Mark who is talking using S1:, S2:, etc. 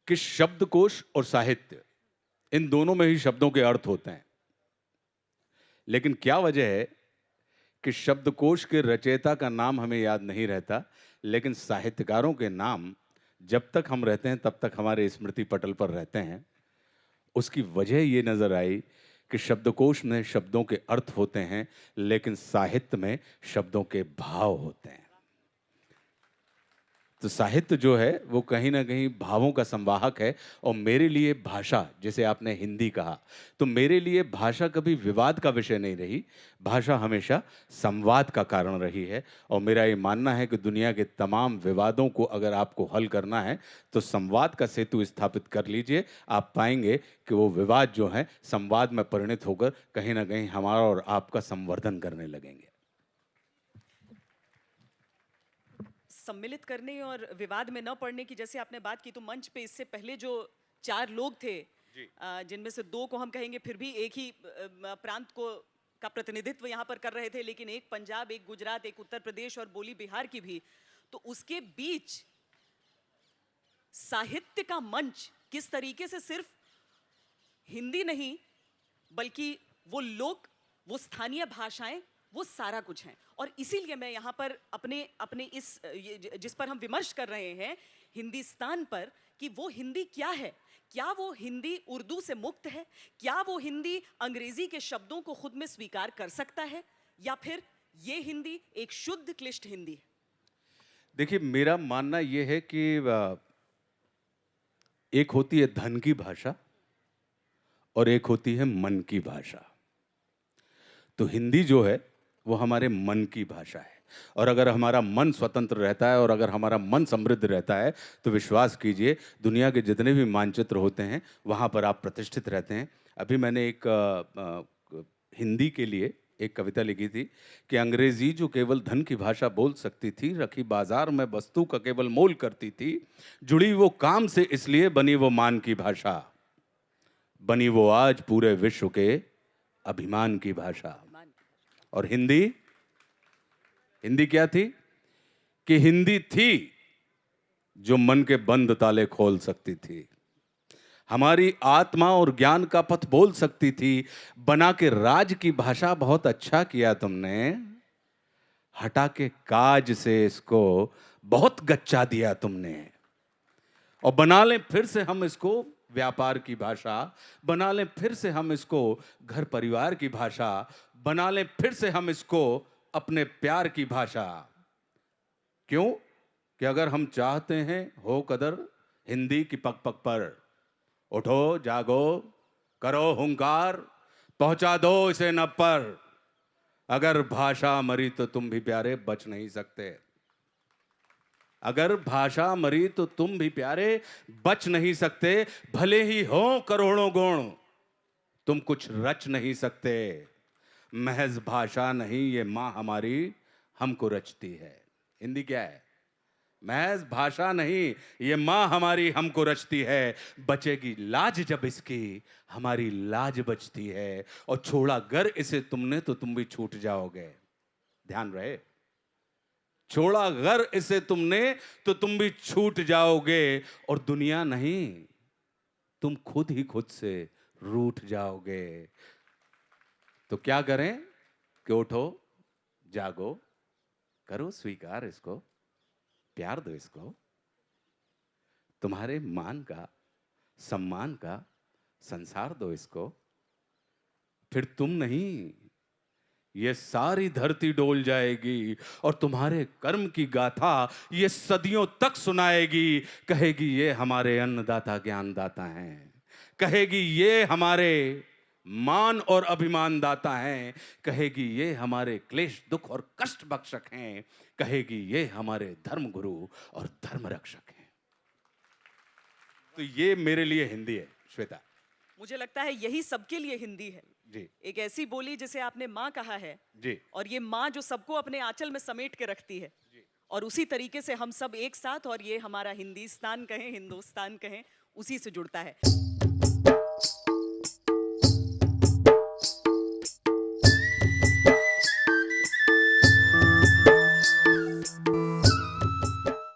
S1: कि शब्दकोश और साहित्य इन दोनों में ही शब्दों के अर्थ होते हैं। लेकिन क्या वजह है कि शब्दकोश के रचयिता का नाम हमें याद नहीं रहता, लेकिन साहित्यकारों के नाम जब तक हम रहते हैं तब तक हमारे स्मृति पटल पर रहते हैं। उसकी वजह ये नज़र आई कि शब्दकोश में शब्दों के अर्थ होते हैं, लेकिन साहित्य में शब्दों के भाव होते हैं। तो साहित्य जो है वो कहीं ना कहीं भावों का संवाहक है। और मेरे लिए भाषा, जैसे आपने हिंदी कहा, तो मेरे लिए भाषा कभी विवाद का विषय नहीं रही। भाषा हमेशा संवाद का कारण रही है। और मेरा ये मानना है कि दुनिया के तमाम विवादों को अगर आपको हल करना है तो संवाद का सेतु स्थापित कर लीजिए। आप पाएंगे कि वो विवाद जो है संवाद में परिणत होकर कहीं ना कहीं हमारा और आपका संवर्धन करने लगेंगे।
S2: सम्मिलित करने और विवाद में न पड़ने की जैसे आपने बात की, तो मंच पे इससे पहले जो 4 लोग थे, जिनमें से 2 को हम कहेंगे फिर भी एक ही प्रांत को का प्रतिनिधित्व यहाँ पर कर रहे थे, लेकिन एक पंजाब, एक गुजरात, एक उत्तर प्रदेश और बोली बिहार की भी। तो उसके बीच साहित्य का मंच किस तरीके से सिर्फ हिंदी नहीं बल्कि वो लोक, वो स्थानीय भाषाएं, वो सारा कुछ है। और इसीलिए मैं यहाँ पर अपने इस जिस पर हम विमर्श कर रहे हैं हिंदुस्तान पर, कि वो हिंदी क्या है। क्या वो हिंदी उर्दू से मुक्त है? क्या वो हिंदी अंग्रेजी के शब्दों को खुद में स्वीकार कर सकता है, या फिर ये हिंदी एक शुद्ध क्लिष्ट हिंदी है?
S1: देखिए, मेरा मानना यह है कि एक होती है धन की भाषा और एक होती है मन की भाषा। तो हिंदी जो है वो हमारे मन की भाषा है। और अगर हमारा मन स्वतंत्र रहता है और अगर हमारा मन समृद्ध रहता है तो विश्वास कीजिए, दुनिया के जितने भी मानचित्र होते हैं वहाँ पर आप प्रतिष्ठित रहते हैं। अभी मैंने एक हिंदी के लिए एक कविता लिखी थी कि अंग्रेजी जो केवल धन की भाषा बोल सकती थी, रखी बाजार में वस्तु का केवल मोल करती थी, जुड़ी वो काम से इसलिए बनी वो मान की भाषा, बनी वो आज पूरे विश्व के अभिमान की भाषा। और हिंदी, हिंदी क्या थी? कि हिंदी थी जो मन के बंद ताले खोल सकती थी, हमारी आत्मा और ज्ञान का पथ बोल सकती थी। बना के राज की भाषा बहुत अच्छा किया तुमने, हटा के काज से इसको बहुत गच्चा दिया तुमने। और बना लें फिर से हम इसको व्यापार की भाषा, बना लें फिर से हम इसको घर परिवार की भाषा, बना लें फिर से हम इसको अपने प्यार की भाषा। क्यों? कि अगर हम चाहते हैं हो कदर हिंदी की पग पग पर, उठो जागो करो हुंकार, पहुंचा दो इसे नभ पर। अगर भाषा मरी तो तुम भी प्यारे बच नहीं सकते। अगर भाषा मरी तो तुम भी प्यारे बच नहीं सकते। भले ही हो करोड़ों गुण, तुम कुछ रच नहीं सकते। महज भाषा नहीं ये माँ हमारी हमको रचती है। हिंदी क्या है? महज भाषा नहीं ये माँ हमारी हमको रचती है। बचेगी लाज जब इसकी हमारी लाज बचती है। और छोड़ा गर इसे तुमने तो तुम भी छूट जाओगे। ध्यान रहे, छोड़ा गर इसे तुमने तो तुम भी छूट जाओगे। और दुनिया नहीं, तुम खुद ही खुद से रूठ जाओगे। तो क्या करें कि उठो जागो करो स्वीकार इसको, प्यार दो इसको, तुम्हारे मान का सम्मान का संसार दो इसको। फिर तुम नहीं, ये सारी धरती डोल जाएगी और तुम्हारे कर्म की गाथा ये सदियों तक सुनाएगी। कहेगी ये हमारे अन्नदाता ज्ञानदाता हैं, कहेगी ये हमारे मान और अभिमान दाता हैं, कहेगी ये हमारे क्लेश दुख और कष्ट बख्शक हैं, कहेगी ये हमारे धर्म गुरु और धर्म रक्षक हैं। तो ये मेरे लिए हिंदी है श्वेता।
S2: मुझे लगता है यही सबके लिए हिंदी है
S1: जी।
S2: एक ऐसी बोली जिसे आपने माँ कहा है
S1: जी।
S2: और ये माँ जो सबको अपने आंचल में समेट के रखती है। और उसी तरीके से हम सब एक साथ, और ये हमारा हिंदुस्तान कहें हिंदुस्तान कहें, उसी से जुड़ता है।